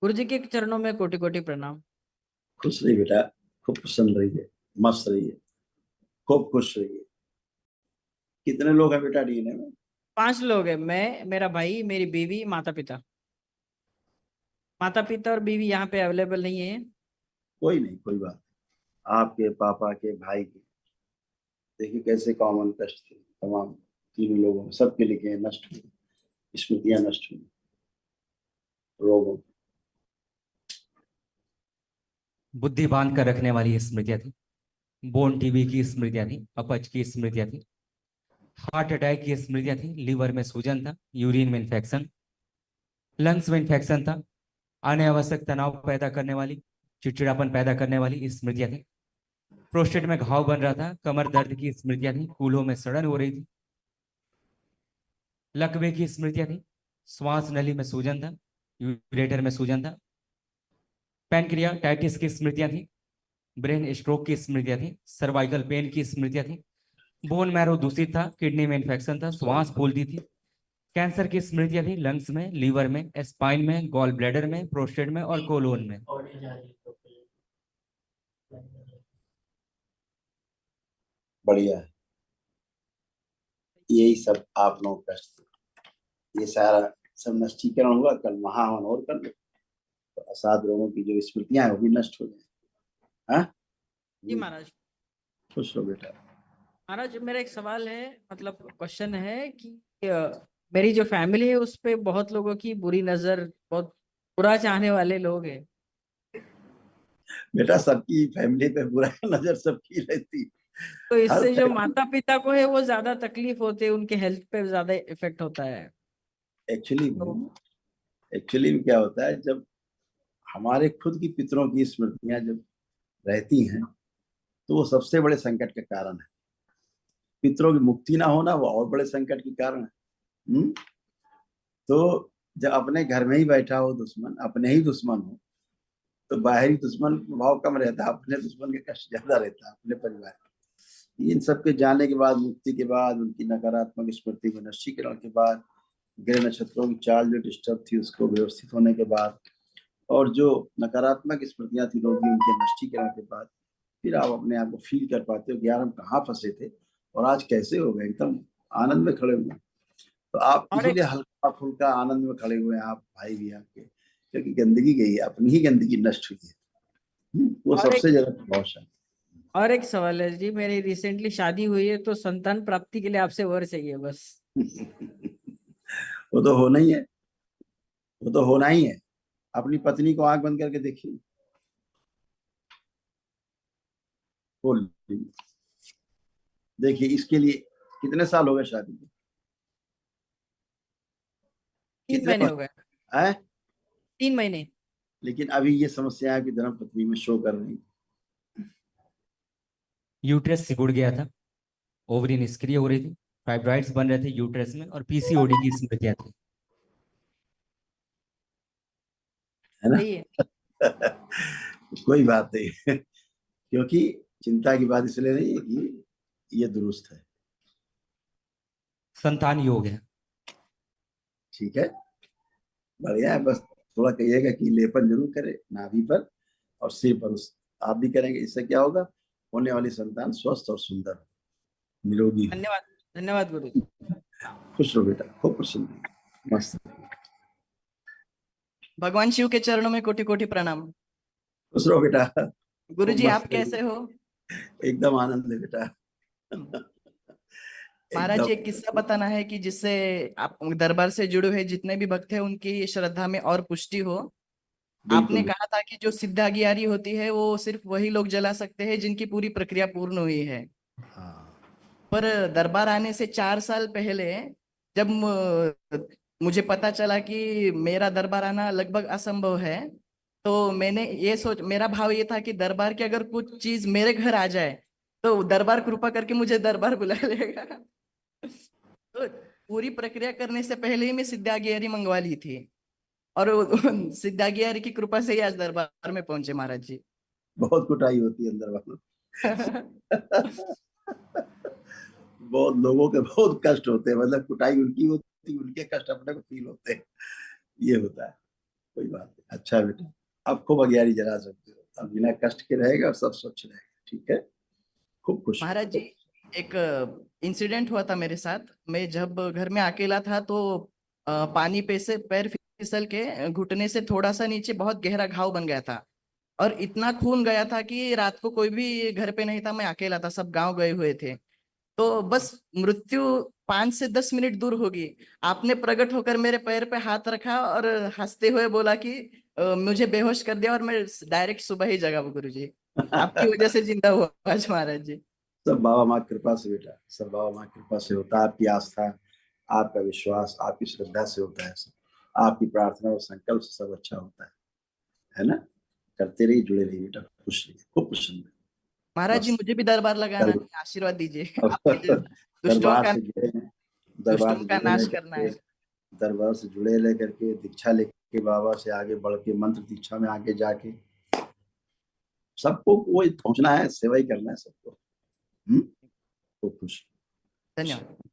गुरु जी के चरणों में कोटि कोटि प्रणाम। खुश रहिए बेटा, खूब प्रसन्न रहिए, मस्त रहिए, खूब खुश रहिए। कितने लोग हैं बेटा डीएनए में? 5 लोग हैं, मैं, मेरा भाई, मेरी बीवी, माता पिता। माता पिता और बीवी यहाँ पे अवेलेबल नहीं है। कोई नहीं, कोई बात नहीं। आपके पापा के भाई के देखिए कैसे कॉमन कष्ट थे तमाम तीनों लोगों में, सबके लिखे हैं, नष्ट हुए, स्मृतियां नष्ट हुई रोगों। बुद्धि बांध कर रखने वाली स्मृतियां थी। बोन टीबी की स्मृतियां थी, अपच की स्मृतियां थी, हार्ट अटैक की स्मृतियां थी, लीवर में सूजन था, यूरिन में इन्फेक्शन, लंग्स में इन्फेक्शन था, अनावश्यक तनाव पैदा करने वाली, चिड़चिड़ापन पैदा करने वाली स्मृतियां थी, प्रोस्टेट में घाव बन रहा था, कमर दर्द की स्मृतियां थी, कूल्हों में सड़न हो रही थी, लकवे की स्मृतियां थी, श्वास नली में सूजन था, यूरेटर में सूजन था, पैनक्रियाटाइटिस की स्मृतियां थी, ब्रेन स्ट्रोक की स्मृतियां थी, सर्वाइकल पेन की स्मृतियां थी, बोन मैरो दूषित था, किडनी में इन्फेक्शन था, श्वास फूलती थी, कैंसर की स्मृतियां थी, लंग्स में, लीवर में, स्पाइन में, गॉल ब्लैडर में, प्रोस्टेट में और कोलोन में। बढ़िया है, यही सब आप लोगों का कष्ट थे। ये सारा सब नष्टीकरण हुआ, कल महावन और कर लो तो असाध रोगों की जो स्मृतियां हैं वो भी नष्ट हो जाए। हाँ, जी महाराज। खुश हो बेटा। महाराज मेरा एक सवाल है, मतलब क्वेश्चन है कि मेरी जो फैमिली है उस पे बहुत लोगों की बुरी नजर, बहुत बुरा चाहने वाले लोग हैं। बेटा सबकी फैमिली पे बुरा नजर सबकी रहती, तो हर इससे जो फैमिली। माता पिता को है वो ज्यादा तकलीफ होती है, उनके हेल्थ पे ज्यादा इफेक्ट होता है। एक्चुअली तो एक्चुअली में क्या होता है, जब हमारे खुद की पितरों की स्मृतियां जब रहती हैं तो वो सबसे बड़े संकट का कारण है। पितरों की मुक्ति ना होना वो और बड़े संकट के कारण है। हम्म? तो जब अपने घर में ही बैठा हो दुश्मन, अपने ही दुश्मन हो, तो बाहरी दुश्मन का भाव कम रहता है, अपने दुश्मन के कष्ट ज्यादा रहता है अपने परिवार के। इन सब के जाने के बाद, मुक्ति के बाद, उनकी नकारात्मक स्मृति को नष्टीकरण के बाद, ग्रह नक्षत्रों की चाल जो डिस्टर्ब थी उसको व्यवस्थित होने के बाद, और जो नकारात्मक स्मृतियां थी रोगी उनके नष्टीकरण के बाद, फिर आप अपने आप को फील कर पाते हो कि यार हम कहाँ फंसे थे और आज कैसे हो गए, एकदम आनंद में खड़े हुए। तो आप और एक इसीलिए हल्का फुल्का आनंद में खड़े हुए हैं, आप भाई भी आपके, क्योंकि गंदगी गई है, अपनी ही गंदगी नष्ट हुई है। वो और एक सबसे ज्यादा प्रभावशाली। और एक सवाल है जी, मेरी रिसेंटली शादी हुई है तो संतान प्राप्ति के लिए आपसे वर चाहिए बस। वो तो होना ही है, वो तो होना ही है। अपनी पत्नी को आंख बंद करके देखिए, बोल देखिए, इसके लिए कितने साल हो गए शादी के? 3 कितने महीने हो गए। है? 3 महीने। लेकिन अभी ये समस्या है कि धर्म पत्नी में शो कर रही। यूट्रस सिकुड़ गया था, ओवरी निष्क्रिय हो रही थी, फाइब्रॉइड्स बन रहे थे यूट्रस में और पीसीओडी की स्मृतियां थी। है ना? सही है। कोई बात नहीं। क्योंकि चिंता की बात इसलिए नहीं है कि ये दुरुस्त है। संतान योग है। ठीक है, बढ़िया है। बस थोड़ा कहिएगा कि लेपन जरूर करे नाभि पर और सिर पर, उस आप भी करेंगे, इससे क्या होगा, होने वाली संतान स्वस्थ और सुंदर निरोगी हो। धन्यवाद। धन्यवाद गुरु जी। खुश रहो बेटा, खूब प्रसन्न रहो, मस्त। भगवान शिव के चरणों में कोटि कोटि प्रणाम। खुश रहो बेटा, गुरु खूब जी आप मस्त कैसे रहिए। हो? एकदम आनंद है बेटा। महाराज जी एकदम। एक किस्सा बताना है कि जिससे आप दरबार से जुड़े हुए जितने भी भक्त हैं उनकी श्रद्धा में और पुष्टि हो। आपने बिल्कुल। कहा था कि जो सिद्धागियारी होती है वो सिर्फ वही लोग जला सकते हैं जिनकी पूरी प्रक्रिया पूर्ण हुई है। हाँ, पर दरबार आने से 4 साल पहले जब मुझे पता चला कि मेरा दरबार आना लगभग असंभव है, तो मैंने ये सोच मेरा भाव ये था कि दरबार की अगर कुछ चीज मेरे घर आ जाए तो दरबार कृपा करके मुझे दरबार बुला लेगा। तो पूरी प्रक्रिया करने से पहले ही मैं सिद्धागियारी मंगवा ली थी और सिद्धागियारी की कृपा से ही आज दरबार में पहुंचे महाराज जी। बहुत कुटाई होती है अंदर वालों। बहुत लोगों के बहुत कष्ट होते हैं, मतलब कुटाई उनकी होती है, उनके कष्ट अपने को फील होते हैं, ये होता है। कोई बात नहीं, अच्छा बेटा, अब खूब अगियारी जला सकते हो, अब बिना कष्ट के रहेगा और सब स्वच्छ रहेगा, ठीक है, खूब खुश रहो। महाराज जी, एक इंसिडेंट हुआ था मेरे साथ। मैं जब घर में अकेला था तो पानी पे से पैर फिसल के घुटने से थोड़ा सा नीचे बहुत गहरा घाव बन गया था, और इतना खून गया था कि रात को कोई भी घर पे नहीं था, मैं अकेला था, सब गांव गए हुए थे। तो बस मृत्यु 5 से 10 मिनट दूर होगी, आपने प्रकट होकर मेरे पैर पे हाथ रखा और हंसते हुए बोला कि मुझे बेहोश कर दिया और मैं डायरेक्ट सुबह ही जगा वो, गुरु जी आपकी वजह से जिंदा हुआ आज महाराज जी। सब बाबा माँ की कृपा से बेटा, सब बाबा माँ की कृपा से होता है, आपकी आस्था, आपका विश्वास, आपकी श्रद्धा से होता है सब, आपकी प्रार्थना और संकल्प से सब अच्छा होता है ना। करते रहिए, जुड़े रहिए बेटा, खुश रहिए, खूब प्रसन्न रहिए। महाराज जी बस मुझे भी दरबार लगाना दर, है, आशीर्वाद दीजिए आपके जैसे दरबार से जुड़े हैं, दरबार दुष्टों से का जुड़े रह नाश करना करके, है। दरबार से जुड़े रह करके दीक्षा लेके बाबा से आगे बढ़ के मंत्र दीक्षा में आगे जाके सबको वो पहुंचना है, सेवा ही करना है सबको। खूब खुश। धन्यवाद।